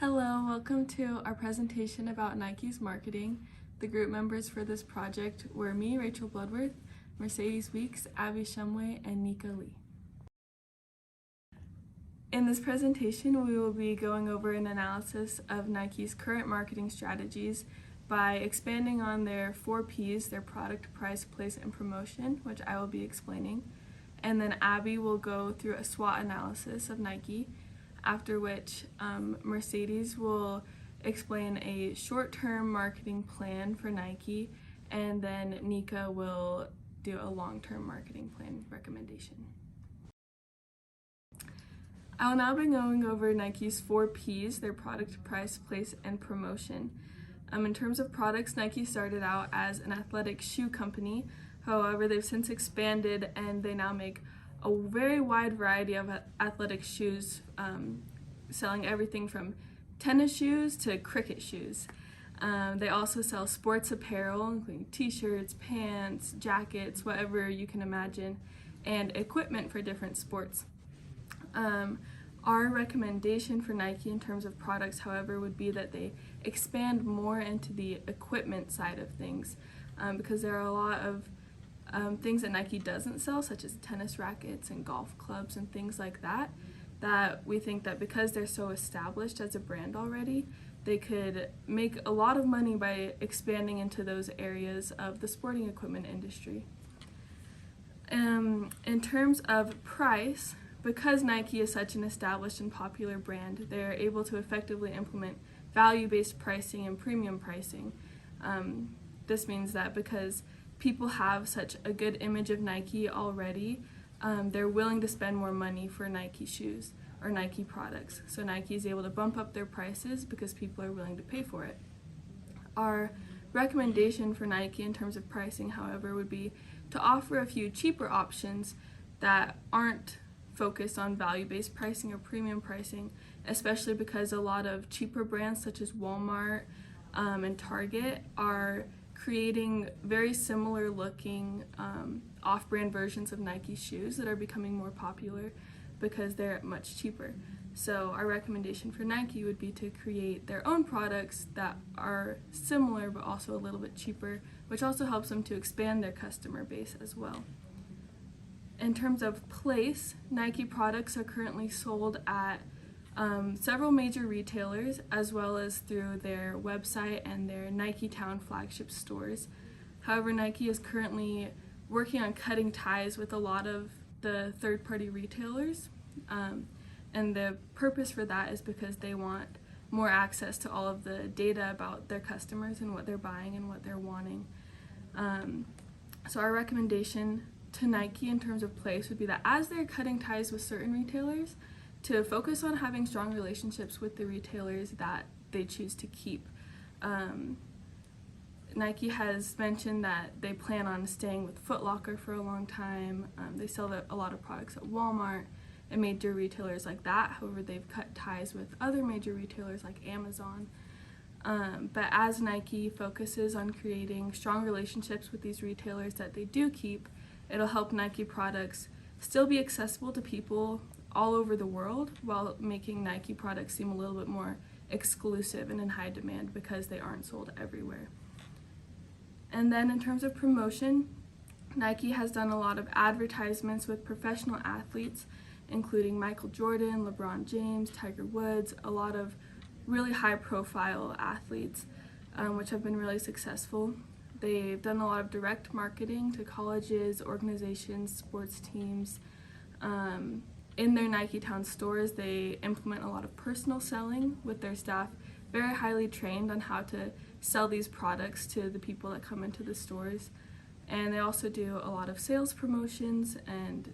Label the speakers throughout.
Speaker 1: Hello, welcome to our presentation about Nike's marketing. The group members for this project were me, Rachel Bloodworth, Mercedes Weeks, Abby Shumway, and Nika Lee. In this presentation, we will be going over an analysis of Nike's current marketing strategies by expanding on their 4 Ps, their product, price, place, and promotion, which I will be explaining. And then Abby will go through a SWOT analysis of Nike, after which Mercedes will explain a short-term marketing plan for Nike, and then Nika will do a long-term marketing plan recommendation. I will now be going over Nike's 4 Ps, their product, price, place, and promotion. In terms of products, Nike started out as an athletic shoe company. However, they've since expanded and they now make a very wide variety of athletic shoes, selling everything from tennis shoes to cricket shoes. They also sell sports apparel, including t-shirts, pants, jackets, whatever you can imagine, and equipment for different sports. Our recommendation for Nike in terms of products, however, would be that they expand more into the equipment side of things, because there are a lot of things that Nike doesn't sell, such as tennis rackets and golf clubs and things like that, that we think that because they're so established as a brand already, they could make a lot of money by expanding into those areas of the sporting equipment industry. In terms of price, because Nike is such an established and popular brand, they're able to effectively implement value-based pricing and premium pricing. This means that because people have such a good image of Nike already, they're willing to spend more money for Nike shoes or Nike products. So Nike is able to bump up their prices because people are willing to pay for it. Our recommendation for Nike in terms of pricing, however, would be to offer a few cheaper options that aren't focused on value-based pricing or premium pricing, especially because a lot of cheaper brands such as Walmart and Target are creating very similar looking off-brand versions of Nike shoes that are becoming more popular because they're much cheaper. So our recommendation for Nike would be to create their own products that are similar but also a little bit cheaper, which also helps them to expand their customer base as well. In terms of place, Nike products are currently sold at several major retailers, as well as through their website and their Nike Town flagship stores. However, Nike is currently working on cutting ties with a lot of the third-party retailers, and the purpose for that is because they want more access to all of the data about their customers and what they're buying and what they're wanting. So our recommendation to Nike in terms of place would be that as they're cutting ties with certain retailers, to focus on having strong relationships with the retailers that they choose to keep. Nike has mentioned that they plan on staying with Foot Locker for a long time. They sell a lot of products at Walmart and major retailers like that. However, they've cut ties with other major retailers like Amazon. But as Nike focuses on creating strong relationships with these retailers that they do keep, it'll help Nike products still be accessible to people all over the world while making Nike products seem a little bit more exclusive and in high demand because they aren't sold everywhere. And then in terms of promotion, Nike has done a lot of advertisements with professional athletes, including Michael Jordan, LeBron James, Tiger Woods, a lot of really high-profile athletes, which have been really successful. They've done a lot of direct marketing to colleges, organizations, sports teams. In their Nike Town stores, they implement a lot of personal selling with their staff very highly trained on how to sell these products to the people that come into the stores. And they also do a lot of sales promotions and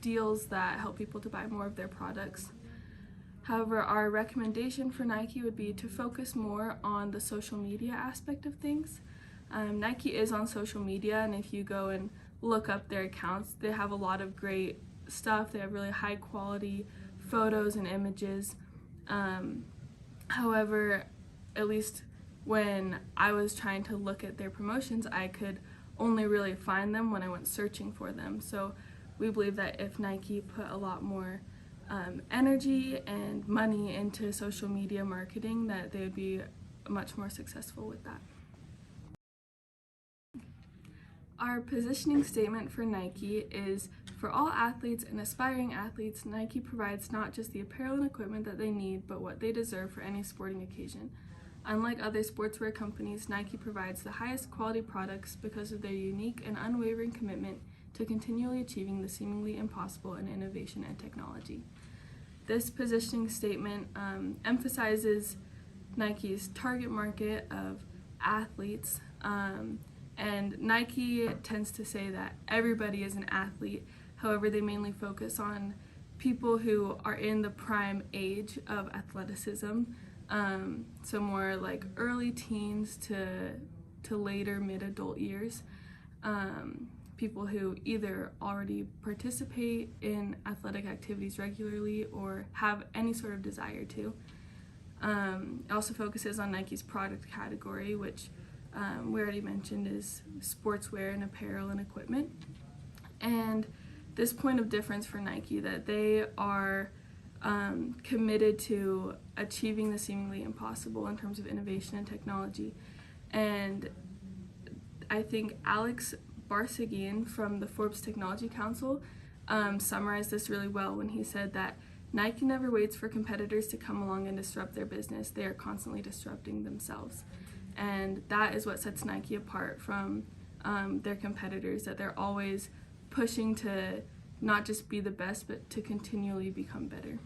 Speaker 1: deals that help people to buy more of their products. However, our recommendation for Nike would be to focus more on the social media aspect of things. Nike is on social media, and if you go and look up their accounts, they have a lot of great stuff. They have really high quality photos and images. However, at least when I was trying to look at their promotions, I could only really find them when I went searching for them. So we believe that if Nike put a lot more energy and money into social media marketing, that they would be much more successful with that. Our positioning statement for Nike is, for all athletes and aspiring athletes, Nike provides not just the apparel and equipment that they need, but what they deserve for any sporting occasion. Unlike other sportswear companies, Nike provides the highest quality products because of their unique and unwavering commitment to continually achieving the seemingly impossible in innovation and technology. This positioning statement emphasizes Nike's target market of athletes, and Nike tends to say that everybody is an athlete. However, they mainly focus on people who are in the prime age of athleticism, so more like early teens to later mid-adult years. People who either already participate in athletic activities regularly or have any sort of desire to. It also focuses on Nike's product category, which we already mentioned is sportswear and apparel and equipment. And this point of difference for Nike, that they are committed to achieving the seemingly impossible in terms of innovation and technology. And I think Alex Barseghyan from the Forbes Technology Council summarized this really well when he said that Nike never waits for competitors to come along and disrupt their business. They are constantly disrupting themselves. And that is what sets Nike apart from their competitors, that they're always pushing to not just be the best, but to continually become better.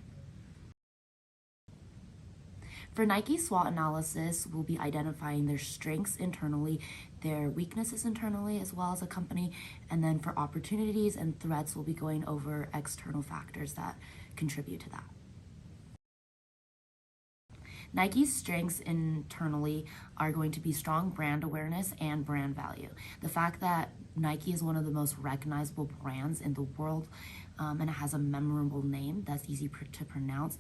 Speaker 2: For Nike, SWOT analysis will be identifying their strengths internally, their weaknesses internally as well as a company, and then for opportunities and threats, we'll be going over external factors that contribute to that. Nike's strengths internally are going to be strong brand awareness and brand value. The fact that Nike is one of the most recognizable brands in the world, and it has a memorable name that's easy to pronounce,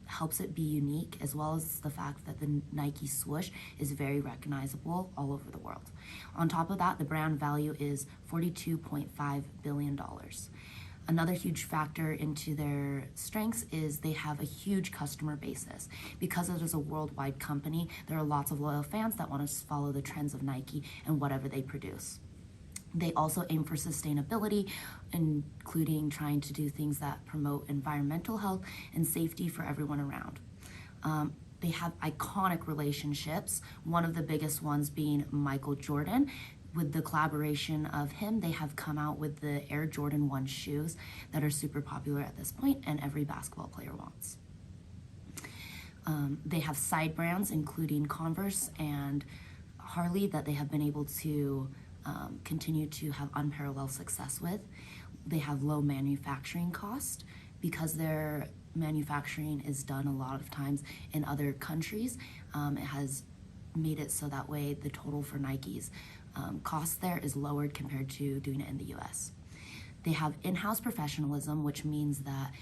Speaker 2: helps it be unique, as well as the fact that the Nike swoosh is very recognizable all over the world. On top of that, the brand value is $42.5 billion. Another huge factor into their strengths is they have a huge customer basis. Because it is a worldwide company, there are lots of loyal fans that want to follow the trends of Nike and whatever they produce. They also aim for sustainability, including trying to do things that promote environmental health and safety for everyone around. They have iconic relationships, one of the biggest ones being Michael Jordan. With the collaboration of him, they have come out with the Air Jordan 1 shoes that are super popular at this point and every basketball player wants. They have side brands including Converse and Harley that they have been able to continue to have unparalleled success with. They have low manufacturing cost because their manufacturing is done a lot of times in other countries. It has made it so that way the total for Nike's cost there is lowered compared to doing it in the US. They have in-house professionalism, which means that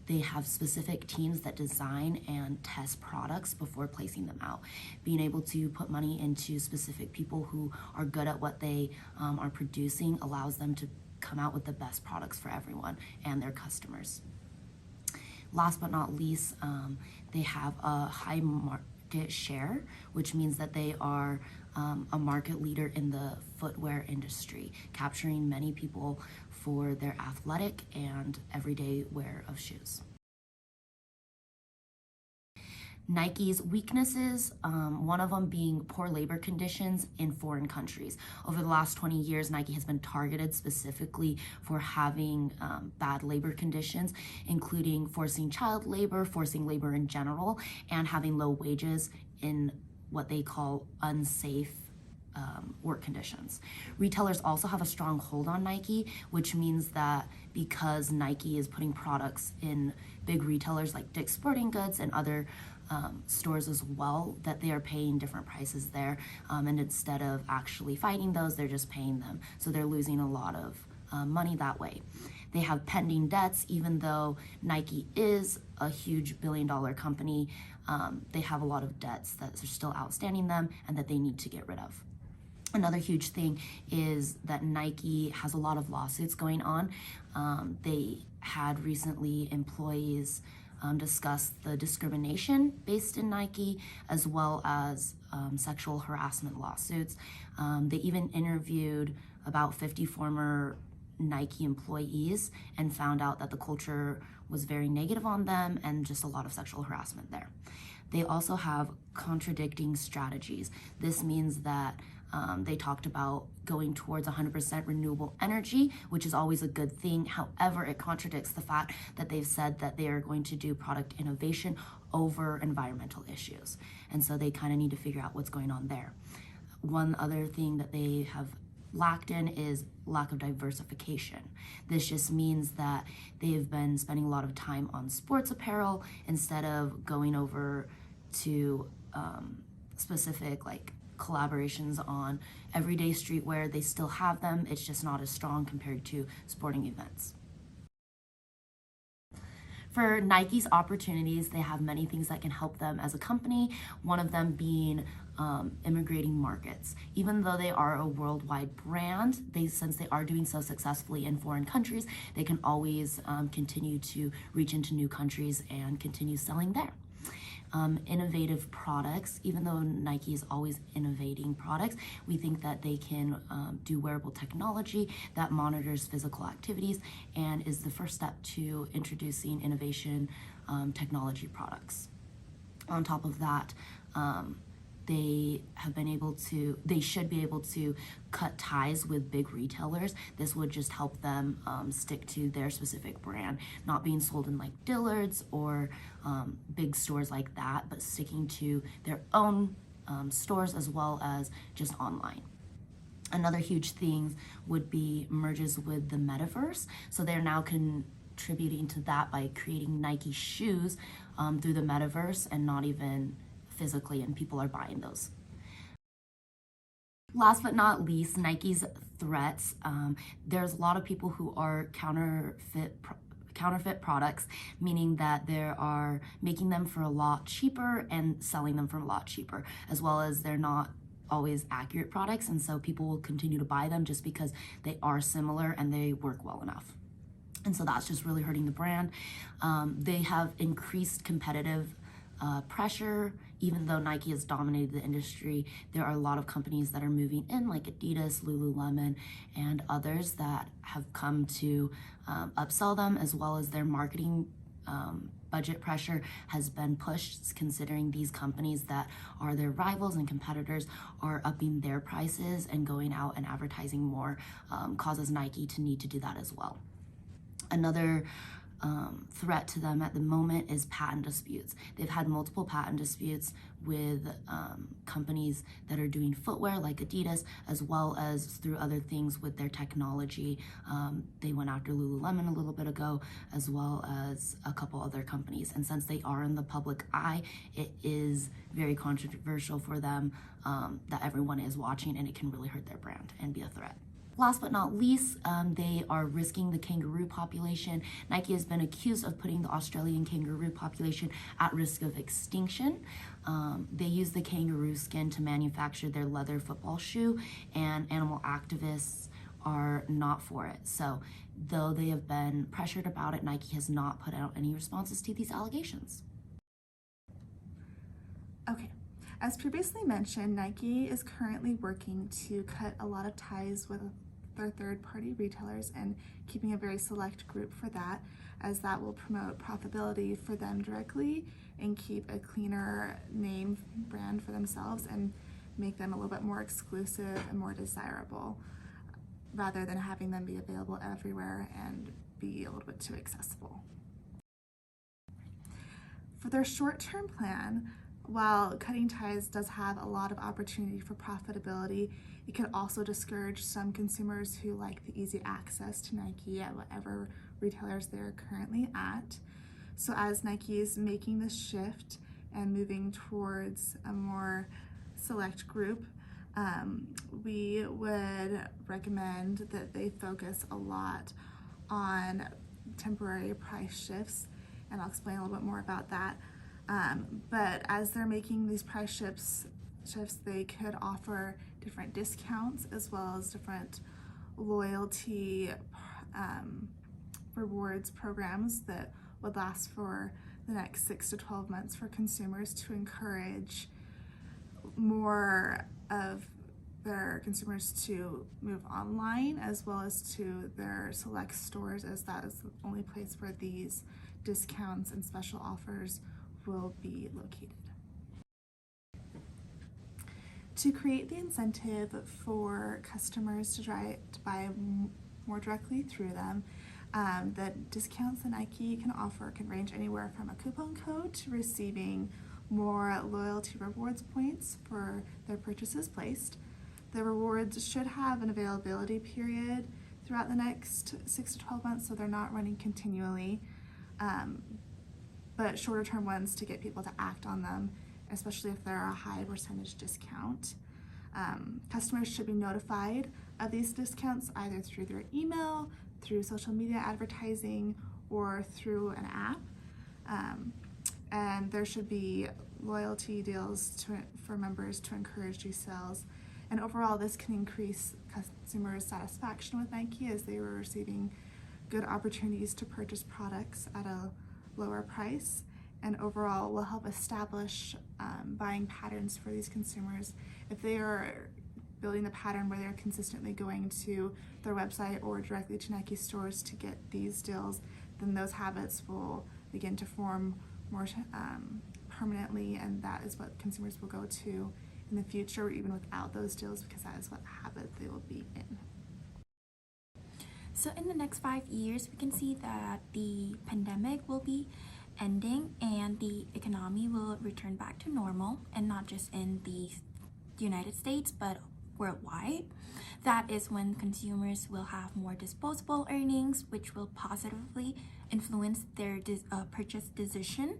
Speaker 2: they have specific teams that design and test products before placing them out. Being able to put money into specific people who are good at what they are producing allows them to come out with the best products for everyone and their customers. Last but not least, they have a high market share, which means that they are a market leader in the footwear industry, capturing many people for their athletic and everyday wear of shoes. Nike's weaknesses, one of them being poor labor conditions in foreign countries. Over the last 20 years, Nike has been targeted specifically for having bad labor conditions, including forcing child labor, forcing labor in general, and having low wages in what they call unsafe work conditions. Retailers also have a strong hold on Nike, which means that because Nike is putting products in big retailers like Dick's Sporting Goods and other stores as well, that they are paying different prices there, and instead of actually fighting those, they're just paying them. So they're losing a lot of money that way. They have pending debts. Even though Nike is a huge billion-dollar company, they have a lot of debts that are still outstanding them and that they need to get rid of. Another huge thing is that Nike has a lot of lawsuits going on. They had recently employees discuss the discrimination based in Nike, as well as sexual harassment lawsuits. They even interviewed about 50 former Nike employees and found out that the culture was very negative on them and just a lot of sexual harassment there. They also have contradicting strategies. This means that they talked about going towards 100% renewable energy, which is always a good thing. However, it contradicts the fact that they've said that they are going to do product innovation over environmental issues. And so they kind of need to figure out what's going on there. One other thing that they have lacked in is lack of diversification. This just means that they've been spending a lot of time on sports apparel instead of going over to specific like collaborations on everyday streetwear. They still have them, it's just not as strong compared to sporting events. For Nike's opportunities, they have many things that can help them as a company, one of them being immigrating markets. Even though they are a worldwide brand, since they are doing so successfully in foreign countries, they can always continue to reach into new countries and continue selling there. Innovative products, even though Nike is always innovating products, we think that they can do wearable technology that monitors physical activities and is the first step to introducing innovation technology products. On top of that, they should be able to cut ties with big retailers. This would just help them stick to their specific brand, not being sold in like Dillard's or big stores like that, but sticking to their own stores as well as just online. Another huge thing would be merges with the metaverse. So they're now contributing to that by creating Nike shoes through the metaverse and not even physically, and people are buying those. Last but not least, Nike's threats. There's a lot of people who are counterfeit products, meaning that they are making them for a lot cheaper and selling them for a lot cheaper, as well as they're not always accurate products, and so people will continue to buy them just because they are similar and they work well enough. And so that's just really hurting the brand. They have increased competitive pressure. Even though Nike has dominated the industry, there are a lot of companies that are moving in, like Adidas, Lululemon, and others that have come to upsell them, as well as their marketing budget pressure has been pushed, considering these companies that are their rivals and competitors are upping their prices and going out and advertising more, causes Nike to need to do that as well. Another threat to them at the moment is patent disputes. They've had multiple patent disputes with companies that are doing footwear like Adidas, as well as through other things with their technology. They went after Lululemon a little bit ago, as well as a couple other companies. And since they are in the public eye, it is very controversial for them that everyone is watching, and it can really hurt their brand and be a threat. Last but not least, they are risking the kangaroo population. Nike has been accused of putting the Australian kangaroo population at risk of extinction. They use the kangaroo skin to manufacture their leather football shoe, and animal activists are not for it. So though they have been pressured about it, Nike has not put out any responses to these allegations.
Speaker 3: Okay. As previously mentioned, Nike is currently working to cut a lot of ties with their third-party retailers and keeping a very select group for that, as that will promote profitability for them directly and keep a cleaner name brand for themselves and make them a little bit more exclusive and more desirable, rather than having them be available everywhere and be a little bit too accessible. For their short-term plan, while cutting ties does have a lot of opportunity for profitability, it can also discourage some consumers who like the easy access to Nike at whatever retailers they're currently at. So as Nike is making this shift and moving towards a more select group, we would recommend that they focus a lot on temporary price shifts, and I'll explain a little bit more about that. But as they're making these price shifts, they could offer different discounts as well as different loyalty rewards programs that would last for the next 6 to 12 months for consumers to encourage more of their consumers to move online as well as to their select stores, as that is the only place where these discounts and special offers will be located. To create the incentive for customers to buy more directly through them, the discounts that Nike can offer can range anywhere from a coupon code to receiving more loyalty rewards points for their purchases placed. The rewards should have an availability period throughout the next 6 to 12 months, so they're not running continually, but shorter term ones to get people to act on them, especially if they're a high percentage discount. Customers should be notified of these discounts either through their email, through social media advertising, or through an app. And there should be loyalty deals for members to encourage these sales. And overall, this can increase consumers' satisfaction with Nike as they were receiving good opportunities to purchase products at a lower price, and overall will help establish buying patterns for these consumers. If they are building the pattern where they're consistently going to their website or directly to Nike stores to get these deals, then those habits will begin to form more permanently, and that is what consumers will go to in the future, even without those deals, because that is what habit they will be in.
Speaker 4: So in the next 5 years, we can see that the pandemic will be ending and the economy will return back to normal, and not just in the United States, but worldwide. That is when consumers will have more disposable earnings, which will positively influence their purchase decision.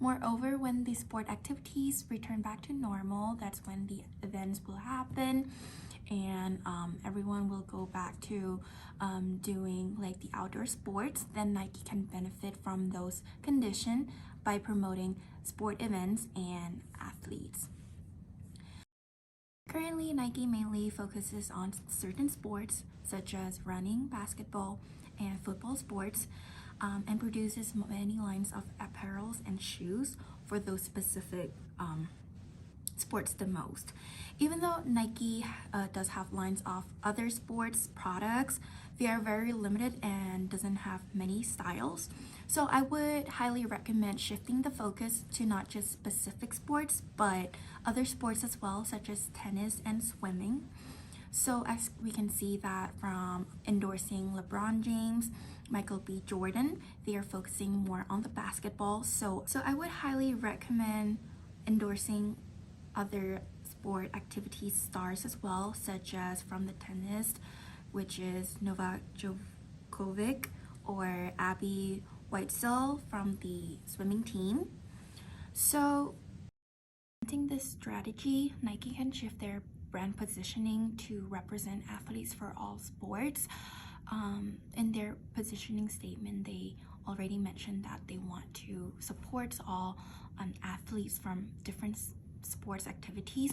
Speaker 4: Moreover, when the sport activities return back to normal, that's when the events will happen, and everyone will go back to doing like the outdoor sports. Then Nike can benefit from those conditions by promoting sport events and athletes. Currently, Nike mainly focuses on certain sports such as running, basketball, and football sports, and produces many lines of apparels and shoes for those specific sports the most. Even though Nike does have lines of other sports products, they are very limited and doesn't have many styles. So I would highly recommend shifting the focus to not just specific sports, but other sports as well, such as tennis and swimming. So as we can see that from endorsing LeBron James, Michael B. Jordan, they are focusing more on the basketball. So I would highly recommend endorsing other sport activity stars as well, such as from the tennis, which is Novak Djokovic, or Abby Whitesell from the swimming team. So implementing this strategy, Nike can shift their brand positioning to represent athletes for all sports. In their positioning statement, they already mentioned that they want to support all athletes from different sports activities,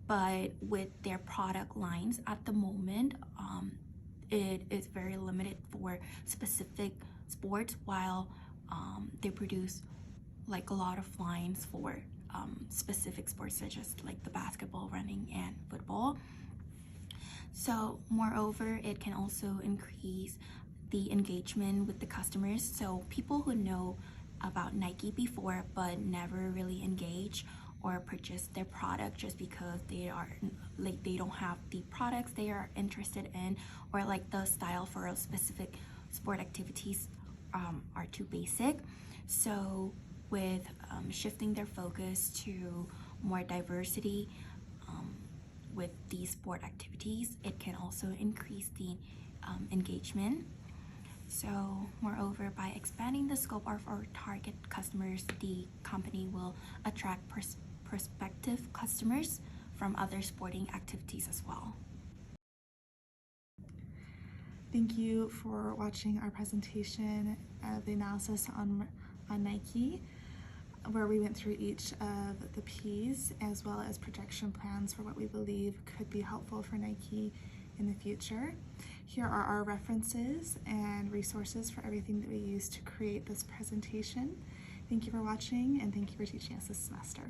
Speaker 4: but with their product lines at the moment, it is very limited for specific sports, while they produce like a lot of lines for specific sports such as like the basketball, running, and football. So moreover, it can also increase the engagement with the customers. So people who know about Nike before but never really engage or purchase their product just because they don't have the products they are interested in, or like the style for a specific sport activities are too basic. So with shifting their focus to more diversity with these sport activities, it can also increase the engagement. So moreover, by expanding the scope of our target customers, the company will attract prospective customers from other sporting activities as well.
Speaker 3: Thank you for watching our presentation of the analysis on Nike. where we went through each of the P's as well as projection plans for what we believe could be helpful for Nike in the future. Here are our references and resources for everything that we used to create this presentation. Thank you for watching, and thank you for teaching us this semester.